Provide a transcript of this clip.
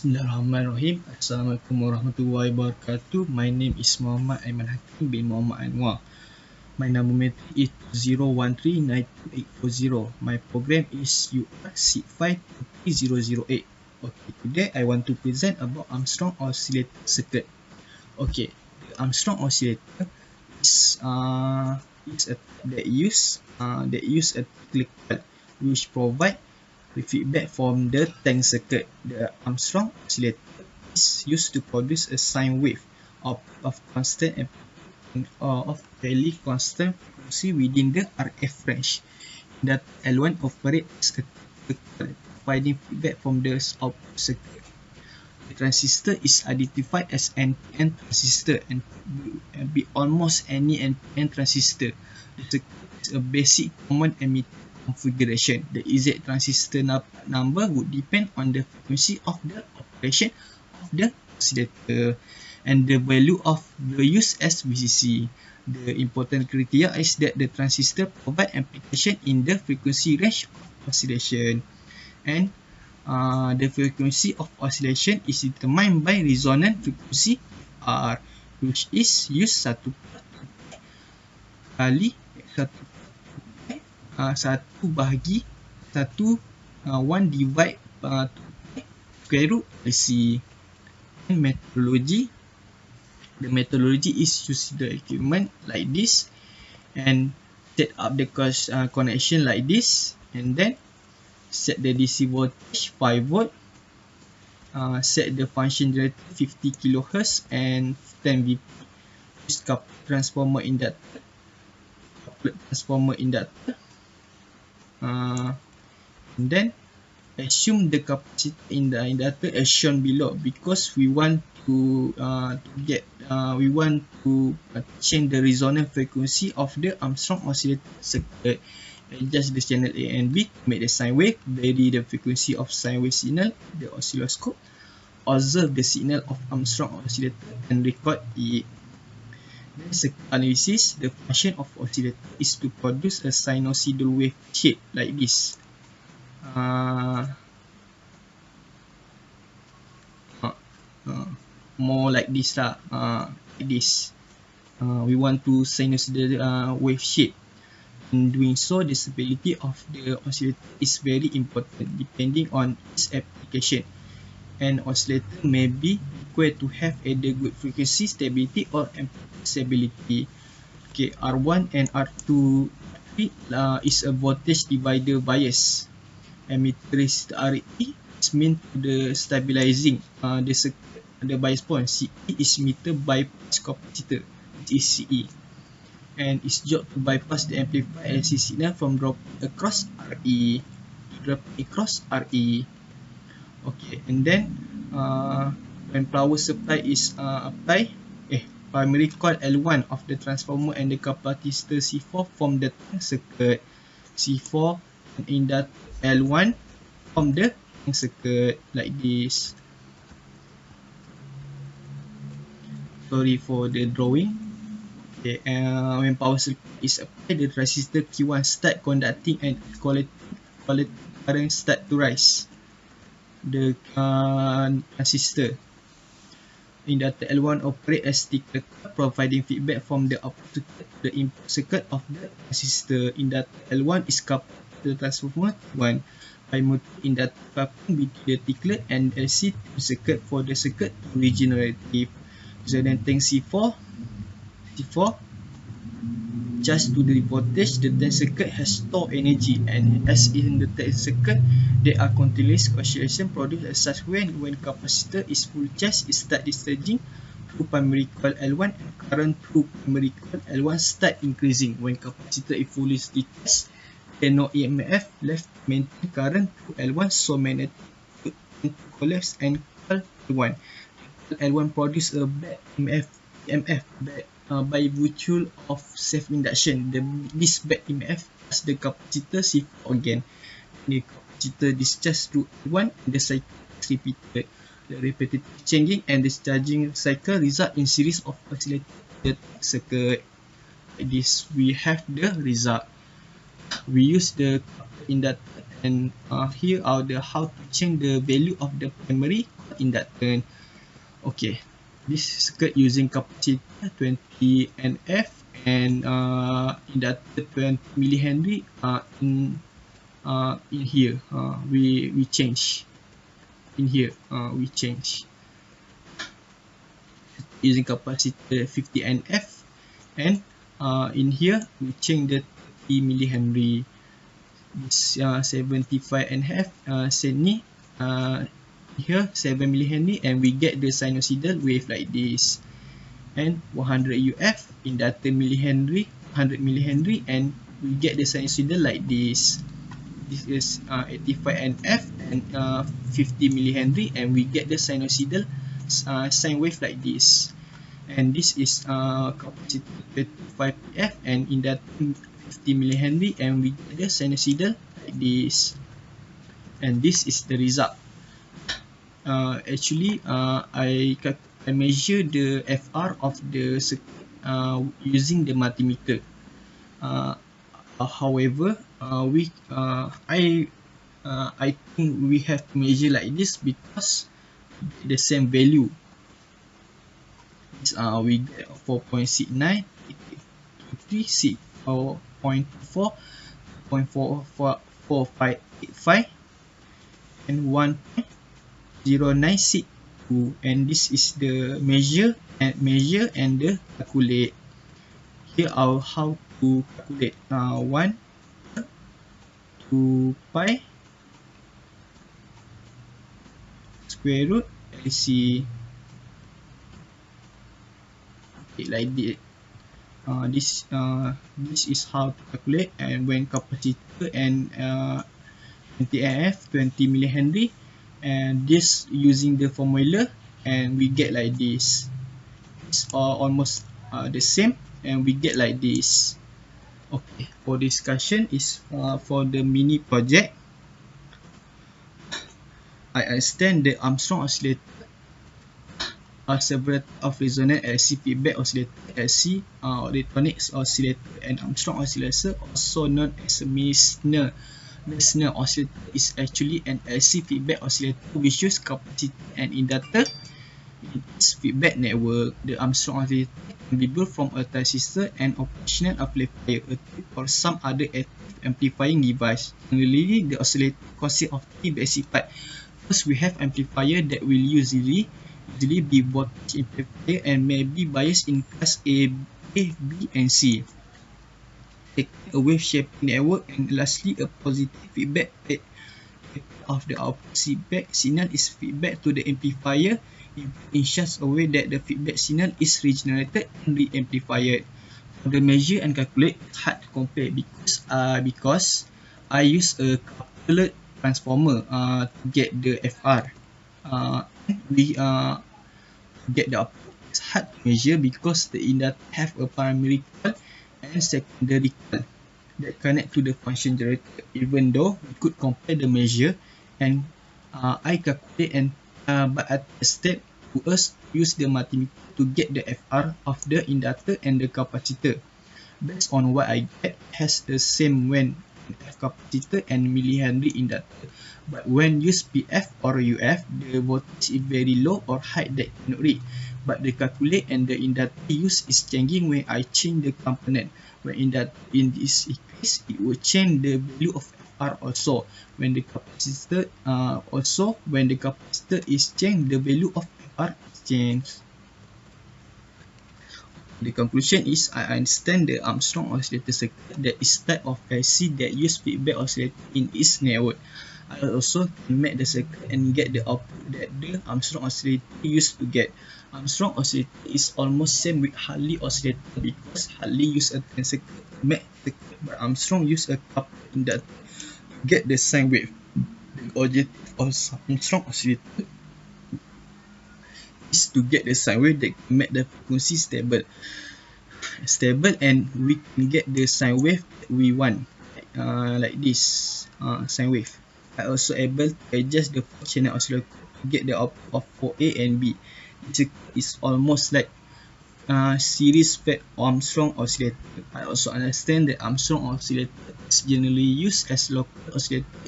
Bismillahirrahmanirrahim. Assalamualaikum warahmatullahi wabarakatuh. My name is Muhammad Aiman Hakim bin Muhammad Anwar. My number meter is 0139280. My program is UR653008. Okay, today I want to present about Armstrong Oscillator circuit. Okay, the Armstrong Oscillator is a that use a clicker which provide the feedback from the tank circuit. The Armstrong oscillator is used to produce a sine wave of constant and of fairly constant frequency within the RF range. That L1 operates as a providing feedback from the output circuit. The transistor is identified as NPN transistor and be almost any NPN transistor. The circuit is a basic common emitter configuration. The exact transistor number would depend on the frequency of the operation of the oscillator and the value of the use as VCC. The important criteria is that the transistor provide amplification in the frequency range of oscillation, and the frequency of oscillation is determined by resonant frequency R, which is used 1 kali 1 bahagi 1 1 divide 2 square root LC. And methodology, the methodology is use the equipment like this and set up the connection like this, and then set the DC voltage 5 volt, set the function generator 50 kHz and 10 Vp, use coupled transformer inductor, and then assume the capacity in the inductor as shown below, because we want to change the resonant frequency of the Armstrong oscillator circuit. Adjust the channel A and B to make the sine wave, vary the frequency of sine wave signal, the oscilloscope, observe the signal of Armstrong oscillator and record it. Then circuit analysis, the function of oscillator is to produce a sinusoidal wave shape like this. More like this lah, like this. We want to sinusoidal wave shape. In doing so, the stability of the oscillator is very important depending on its application. An oscillator may be required to have either good frequency stability or amplitude stability. Okay, R1 and R2 is a voltage divider bias. Emitter resistor RE is meant to the stabilizing the bias point. CE is meter bypass capacitor, which is CE, and its job to bypass the amplified LC signal from dropping across RE. Okay, and then when power supply is applied, primary coil L1 of the transformer and the capacitor C4 from the tank circuit. C4 and inductor L1 from the tank circuit like this. Sorry for the drawing. Okay, when power supply is applied, the transistor Q1 start conducting and quality current start to rise. The transistor inductor L1 operate as sticker providing feedback from the output circuit to the input circuit of the transistor. Inductor L1 is coupled to the transformer Q1 by motor inductor coupling between the tickler and LC circuit for the circuit to regenerative. So then tank C4 just to the voltage, the tank circuit has stored energy, and as in the tank circuit, there are continuous oscillation produced as such when capacitor is full charge, it start discharging through primary coil L1 and current through primary coil L1 start increasing. When capacitor is fully discharged, there no EMF left to maintain current through L1, so magnetic field tend to collapse and coil L1. L1 produce a back EMF by virtue of self-induction. This back EMF plus the capacitor C4 again. The capacitor discharge through L1 and the cycle is repeated. The repetitive changing and discharging cycle result in series of oscillated circuit. Like this, we have the result. We use the inductor and here are the how to change the value of the primary inductance. Okay, this circuit using capacitor 20 NF and inductor 20 millihenry in here we change in here we change using capacitor 50 NF and in here we change the 30 millihenry. This 75 NF send me here 7 millihenry and we get the sinusoidal wave like this, and 100 UF inductor millihenry 100 millihenry and we get the sinusoidal like this. This is 85 NF and 50 millihenry and we get the sinusoidal sine wave like this. And this is capacitor 25 PF and inductor 50 millihenry and we get the sinusoidal like this. And this is the result. Actually I measure the FR of the circuit using the multimeter. However, I think we have to measure like this because the same value. We get 4.69, 3.6, 4.4, 0.4585, and 1.0962. And this is the measure and the calculate. Here are how to calculate 1 2 pi square root LC. Okay, like this. This is how to calculate, and when capacitor and 20 AF 20 millihenry, and this using the formula and we get like this. It's almost the same and we get like this. Okay, for discussion is for the mini project. I understand the Armstrong oscillator are several of resonant LC feedback oscillator, LC electronics oscillator, and Armstrong oscillator, also known as a Meissner. Meissner oscillator is actually an LC feedback oscillator which uses capacitor and inductor in its feedback network. The Armstrong oscillator can be built from a transistor and operational amplifier, a tube, or some other active amplifying device. Generally, the oscillator consists of three basic parts. First, we have amplifier that will usually be voltage amplifier and may be biased in class A, B, and C. Second, a wave shaping network, and lastly, a positive feedback of the output feedback signal is feedback to the amplifier in such a way that the feedback signal is regenerated and re-amplified. For the measure and calculate, it's hard to compare because I use a coupler transformer to get the FR. We get the output. It's hard to measure because the inductor have a primary coil and secondary coil that connect to the function generator. Even though we could compare the measure and I calculate and but at the step to us use the multimeter to get the FR of the inductor and the capacitor. Based on what I get, has the same when F capacitor and millihenry inductor, but when use PF or UF, the voltage is very low or high that cannot read. But the calculate and the inductor use is changing when I change the component. When in this case, it will change the value of FR also. When the capacitor when the capacitor is changed, the value of FR is changed. The conclusion is I understand the Armstrong oscillator circuit that is type of LC that use feedback oscillator in its network. I also can make the circuit and get the output that the Armstrong oscillator used to get. Armstrong oscillator is almost same with Hartley oscillator because Hartley use a circuit to make the circuit, but Armstrong use a coupled inductor to get the sine wave. The objective of Armstrong oscillator is to get the sine wave that can make the frequency stable, and we can get the sine wave that we want, like this sine wave. I also able to adjust the 4-channel oscillator to get the output of 4A and B. This is almost like series fed Armstrong oscillator. I also understand that Armstrong oscillator is generally used as local oscillator